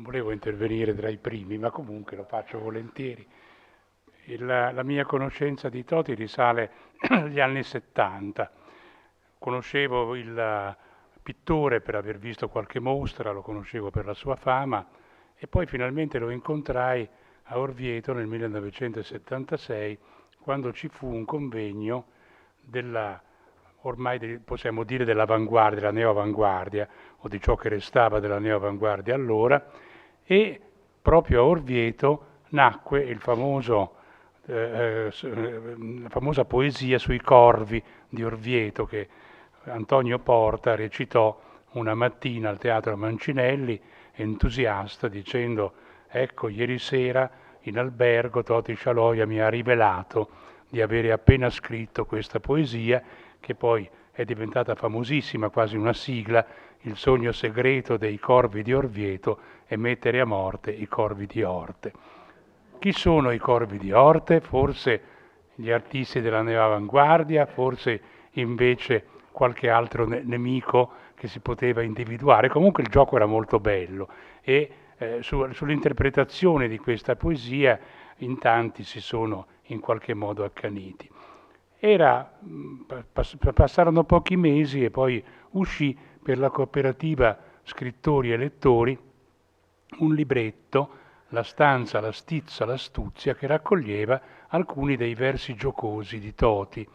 non volevo intervenire tra i primi, ma comunque lo faccio volentieri. La mia conoscenza di Toti risale agli anni 70. Conoscevo il pittore per aver visto qualche mostra, lo conoscevo per la sua fama e poi finalmente lo incontrai a Orvieto nel 1976 quando ci fu un convegno della, possiamo dire dell'avanguardia, della neoavanguardia o di ciò che restava della neoavanguardia allora, e proprio a Orvieto nacque la famosa poesia sui corvi di Orvieto che Antonio Porta recitò una mattina al Teatro Mancinelli, entusiasta, dicendo: ecco, ieri sera in albergo Toti Scialoia mi ha rivelato di avere appena scritto questa poesia, che poi è diventata famosissima, quasi una sigla, il sogno segreto dei corvi di Orvieto è mettere a morte i corvi di Orte. Chi sono i corvi di Orte? Forse gli artisti della neoavanguardia, forse invece qualche altro nemico che si poteva individuare. Comunque il gioco era molto bello e sull'interpretazione di questa poesia in tanti si sono in qualche modo accaniti. Passarono pochi mesi e poi uscì per la cooperativa Scrittori e Lettori un libretto, La stanza, la stizza, l'astuzia, che raccoglieva alcuni dei versi giocosi di Toti.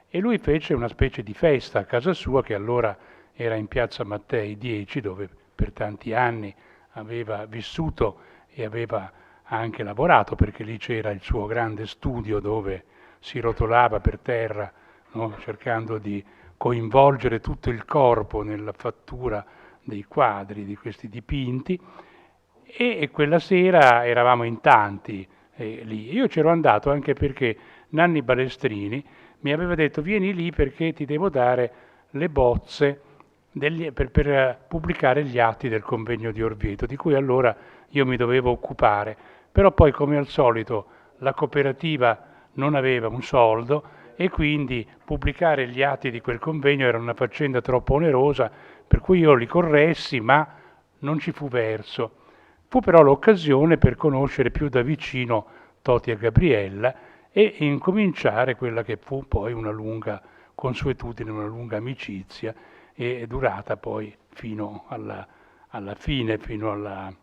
E lui fece una specie di festa a casa sua, che allora era in piazza Mattei 10, dove per tanti anni aveva vissuto e aveva anche lavorato, perché lì c'era il suo grande studio dove si rotolava per terra, no? Cercando di coinvolgere tutto il corpo nella fattura dei quadri, di questi dipinti. E quella sera eravamo in tanti lì. Io c'ero andato anche perché Nanni Balestrini mi aveva detto: vieni lì perché ti devo dare le bozze per pubblicare gli atti del convegno di Orvieto, di cui allora io mi dovevo occupare. Però poi, come al solito, la cooperativa non aveva un soldo e quindi pubblicare gli atti di quel convegno era una faccenda troppo onerosa, per cui io li corressi, ma non ci fu verso. Fu però l'occasione per conoscere più da vicino Toti e Gabriella e incominciare quella che fu poi una lunga consuetudine, una lunga amicizia e è durata poi fino alla fine, fino alla...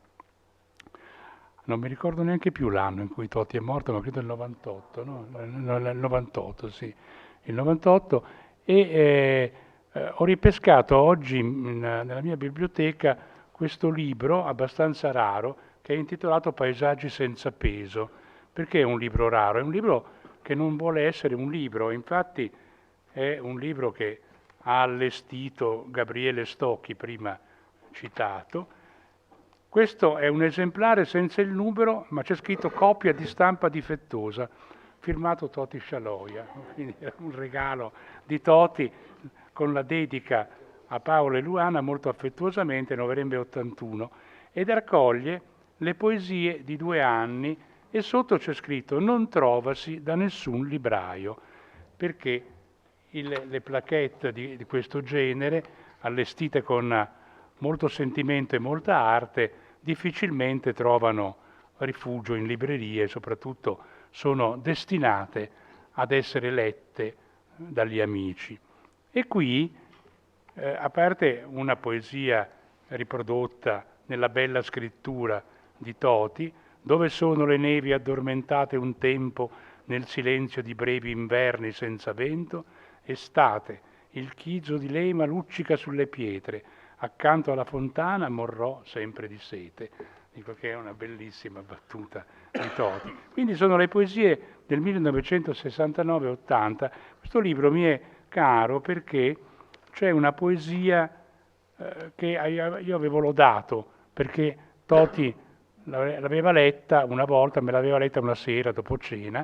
non mi ricordo neanche più l'anno in cui Totti è morto, ma credo il 98, no? Il 98, sì, il 98. Ho ripescato oggi nella mia biblioteca questo libro abbastanza raro che è intitolato Paesaggi senza peso. Perché è un libro raro? È un libro che non vuole essere un libro, infatti è un libro che ha allestito Gabriele Stocchi, prima citato. Questo è un esemplare senza il numero, ma c'è scritto copia di stampa difettosa, firmato Toti Scialoia. Quindi era un regalo di Toti con la dedica a Paolo e Luana molto affettuosamente, Novembre 81, ed raccoglie le poesie di 2 anni e sotto c'è scritto non trovasi da nessun libraio, perché le plaquette di questo genere, allestite con molto sentimento e molta arte, difficilmente trovano rifugio in librerie e soprattutto sono destinate ad essere lette dagli amici. E qui, a parte una poesia riprodotta nella bella scrittura di Toti, dove sono le nevi addormentate un tempo nel silenzio di brevi inverni senza vento, estate, il chigio di lema luccica sulle pietre, accanto alla fontana morrò sempre di sete. Dico che è una bellissima battuta di Toti. Quindi sono le poesie del 1969-80. Questo libro mi è caro perché c'è una poesia che io avevo lodato, perché Toti l'aveva letta una volta, me l'aveva letta una sera dopo cena,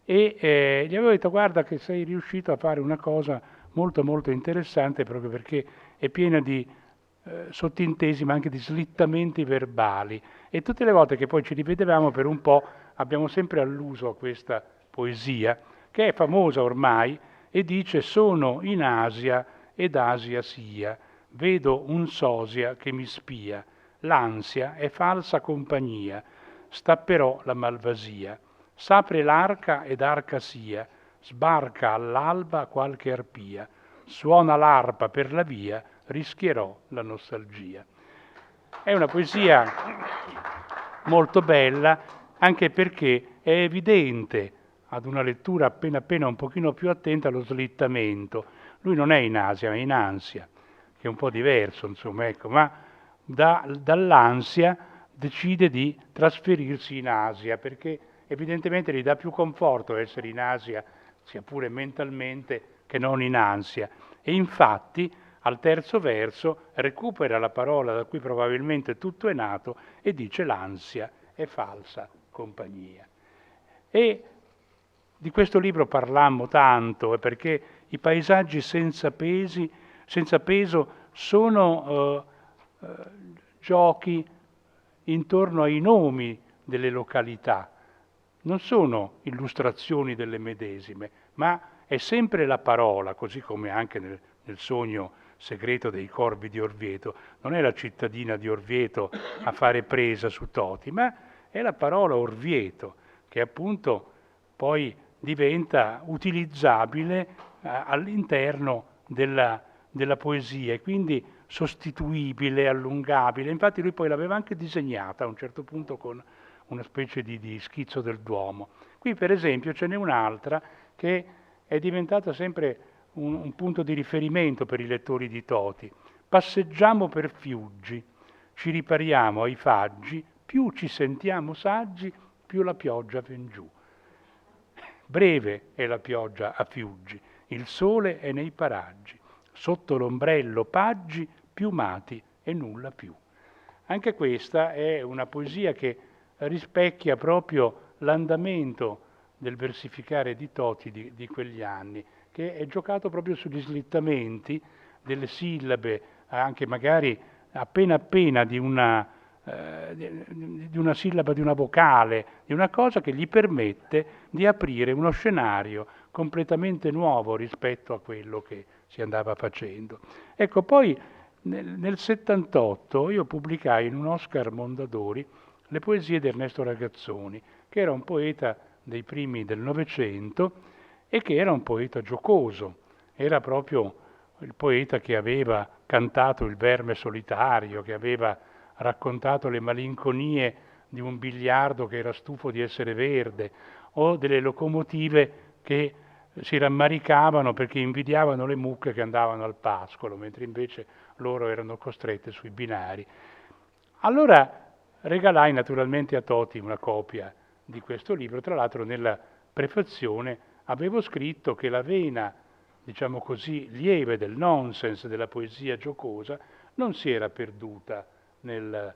e gli avevo detto: guarda che sei riuscito a fare una cosa molto molto interessante, proprio perché è piena di sottintesi ma anche di slittamenti verbali, e tutte le volte che poi ci rivedevamo per un po' abbiamo sempre alluso a questa poesia che è famosa ormai e dice: sono in Asia ed Asia sia, vedo un sosia che mi spia, l'ansia è falsa compagnia, sta però la malvasia. S'apre l'arca ed arca sia, sbarca all'alba qualche arpia, suona l'arpa per la via, rischierò la nostalgia. È una poesia molto bella, anche perché è evidente ad una lettura appena appena un pochino più attenta lo slittamento. Lui non è in Asia, ma è in ansia, che è un po' diverso, insomma, ecco, ma dall'ansia decide di trasferirsi in Asia, perché evidentemente gli dà più conforto essere in Asia, sia pure mentalmente, che non in ansia. E infatti al terzo verso recupera la parola da cui probabilmente tutto è nato e dice l'ansia è falsa compagnia. E di questo libro parlammo tanto, perché i paesaggi senza peso sono giochi intorno ai nomi delle località, non sono illustrazioni delle medesime, ma è sempre la parola, così come anche nel sogno segreto dei corvi di Orvieto. Non è la cittadina di Orvieto a fare presa su Toti, ma è la parola Orvieto, che appunto poi diventa utilizzabile all'interno della poesia e quindi sostituibile, allungabile. Infatti lui poi l'aveva anche disegnata a un certo punto con una specie di schizzo del Duomo. Qui per esempio ce n'è un'altra che è diventata sempre un punto di riferimento per i lettori di Toti. Passeggiamo per Fiuggi, ci ripariamo ai faggi, più ci sentiamo saggi, più la pioggia ven giù. Breve è la pioggia a Fiuggi, il sole è nei paraggi, sotto l'ombrello paggi piumati e nulla più. Anche questa è una poesia che rispecchia proprio l'andamento del versificare di Toti di quegli anni, che è giocato proprio sugli slittamenti delle sillabe, anche magari appena appena di una sillaba, di una vocale, di una cosa che gli permette di aprire uno scenario completamente nuovo rispetto a quello che si andava facendo. Ecco, poi nel 78 io pubblicai in un Oscar Mondadori le poesie di Ernesto Ragazzoni, che era un poeta dei primi del Novecento e che era un poeta giocoso, era proprio il poeta che aveva cantato Il verme solitario, che aveva raccontato le malinconie di un biliardo che era stufo di essere verde, o delle locomotive che si rammaricavano perché invidiavano le mucche che andavano al pascolo, mentre invece loro erano costrette sui binari. Allora regalai naturalmente a Toti una copia di questo libro, tra l'altro nella prefazione avevo scritto che la vena, diciamo così, lieve del nonsense, della poesia giocosa, non si era perduta nel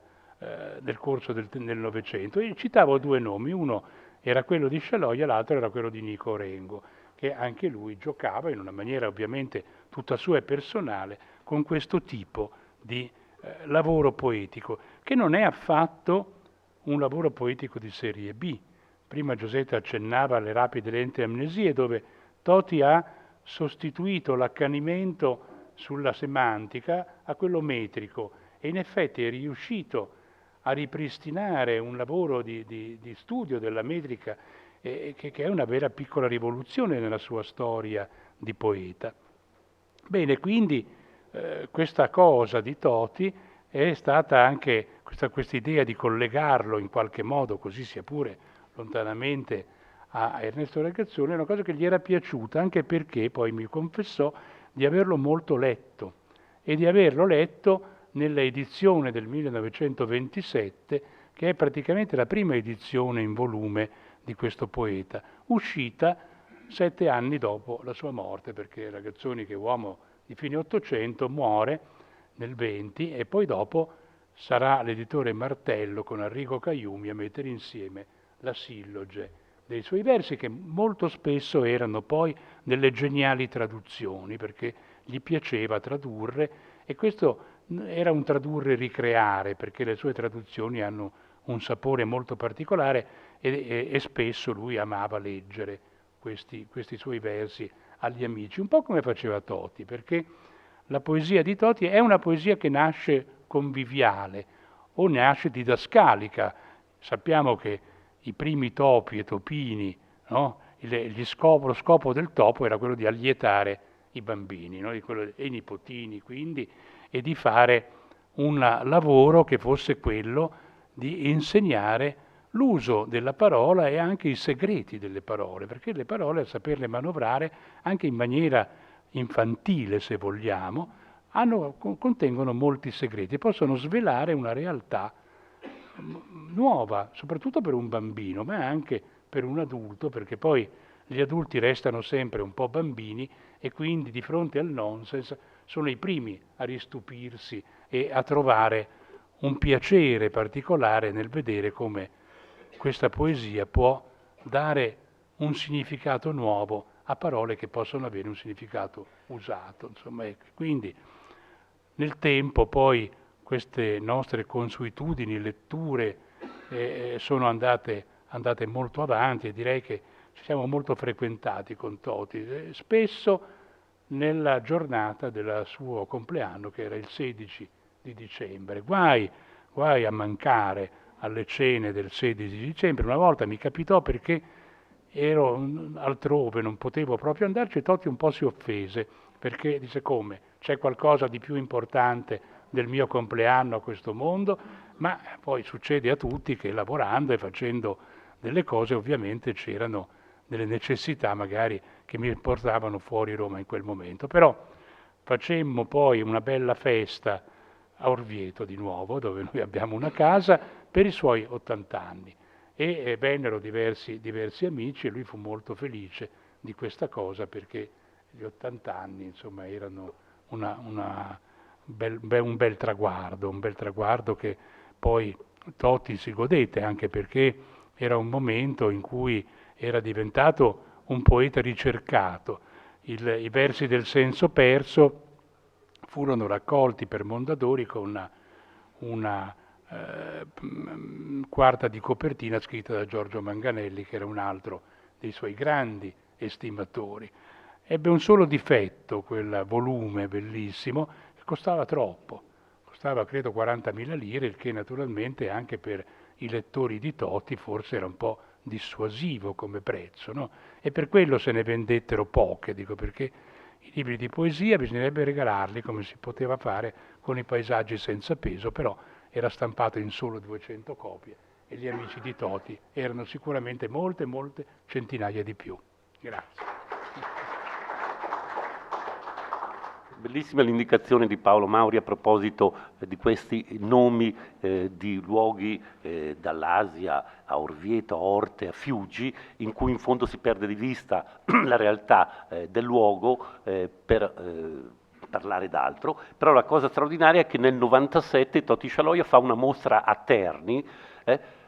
corso del Novecento. E citavo due nomi, uno era quello di Scialoia, l'altro era quello di Nico Orengo, che anche lui giocava in una maniera ovviamente tutta sua e personale con questo tipo di lavoro poetico, che non è affatto un lavoro poetico di serie B. Prima Giosetta accennava alle rapide lente amnesie, dove Toti ha sostituito l'accanimento sulla semantica a quello metrico e in effetti è riuscito a ripristinare un lavoro di studio della metrica che è una vera piccola rivoluzione nella sua storia di poeta. Bene, quindi questa cosa di Toti è stata anche questa idea di collegarlo in qualche modo, così sia pure lontanamente, a Ernesto Ragazzoni, è una cosa che gli era piaciuta, anche perché poi mi confessò di averlo molto letto e di averlo letto nella edizione del 1927, che è praticamente la prima edizione in volume di questo poeta, uscita 7 anni dopo la sua morte, perché Ragazzoni, che è uomo di fine Ottocento, muore nel 20 e poi dopo sarà l'editore Martello con Arrigo Caiumi a mettere insieme la silloge dei suoi versi, che molto spesso erano poi delle geniali traduzioni, perché gli piaceva tradurre, e questo era un tradurre e ricreare, perché le sue traduzioni hanno un sapore molto particolare e spesso lui amava leggere questi suoi versi agli amici, un po' come faceva Toti, perché la poesia di Toti è una poesia che nasce conviviale, o nasce didascalica. Sappiamo che i primi topi e topini, no? Lo scopo del topo era quello di allietare i bambini, no? E i nipotini quindi, e di fare un lavoro che fosse quello di insegnare l'uso della parola e anche i segreti delle parole, perché le parole, a saperle manovrare anche in maniera infantile, se vogliamo, contengono molti segreti, possono svelare una realtà nuova, soprattutto per un bambino, ma anche per un adulto, perché poi gli adulti restano sempre un po' bambini e quindi di fronte al nonsense sono i primi a ristupirsi e a trovare un piacere particolare nel vedere come questa poesia può dare un significato nuovo a parole che possono avere un significato usato. Insomma, ecco. Quindi nel tempo poi queste nostre consuetudini, letture sono andate molto avanti e direi che ci siamo molto frequentati con Toti, spesso nella giornata del suo compleanno che era il 16 di dicembre. Guai a mancare alle cene del 16 di dicembre. Una volta mi capitò perché ero altrove, non potevo proprio andarci, e Totti un po' si offese, perché dice: come? C'è qualcosa di più importante del mio compleanno a questo mondo? Ma poi succede a tutti che lavorando e facendo delle cose ovviamente c'erano delle necessità magari che mi portavano fuori Roma in quel momento. Però facemmo poi una bella festa a Orvieto di nuovo, dove noi abbiamo una casa, per i suoi 80 anni. E vennero diversi amici e lui fu molto felice di questa cosa, perché gli 80 anni insomma erano un bel traguardo che poi Totti si godette, anche perché era un momento in cui era diventato un poeta ricercato. I versi del Senso perso furono raccolti per Mondadori con una quarta di copertina scritta da Giorgio Manganelli, che era un altro dei suoi grandi estimatori. Ebbe un solo difetto quel volume bellissimo, che costava troppo, costava credo 40.000 lire, il che naturalmente anche per i lettori di Totti forse era un po' dissuasivo come prezzo, no? E per quello se ne vendettero poche, dico, perché i libri di poesia bisognerebbe regalarli come si poteva fare con i paesaggi senza peso, però era stampato in solo 200 copie e gli amici di Toti erano sicuramente molte centinaia di più. Grazie. Bellissima l'indicazione di Paolo Mauri a proposito di questi nomi di luoghi dall'Asia a Orvieto, a Orte, a Fiuggi, in cui in fondo si perde di vista la realtà del luogo per parlare d'altro. Però la cosa straordinaria è che nel 97 Toti Scialoia fa una mostra a Terni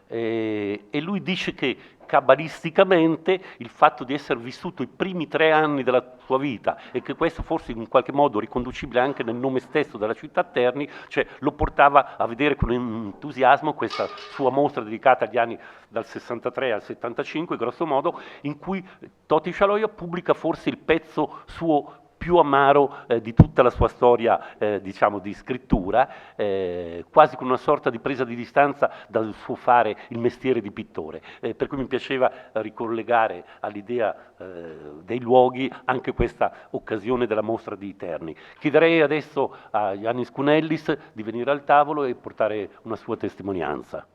e lui dice che cabalisticamente il fatto di essere vissuto i primi 3 anni della sua vita e che questo fosse in qualche modo riconducibile anche nel nome stesso della città Terni, cioè lo portava a vedere con entusiasmo questa sua mostra dedicata agli anni dal 63 al 75, grosso modo, in cui Toti Scialoia pubblica forse il pezzo suo più amaro di tutta la sua storia, diciamo, di scrittura, quasi con una sorta di presa di distanza dal suo fare il mestiere di pittore. Per cui mi piaceva ricollegare all'idea dei luoghi anche questa occasione della mostra di Terni. Chiederei adesso a Yannis Kounellis di venire al tavolo e portare una sua testimonianza.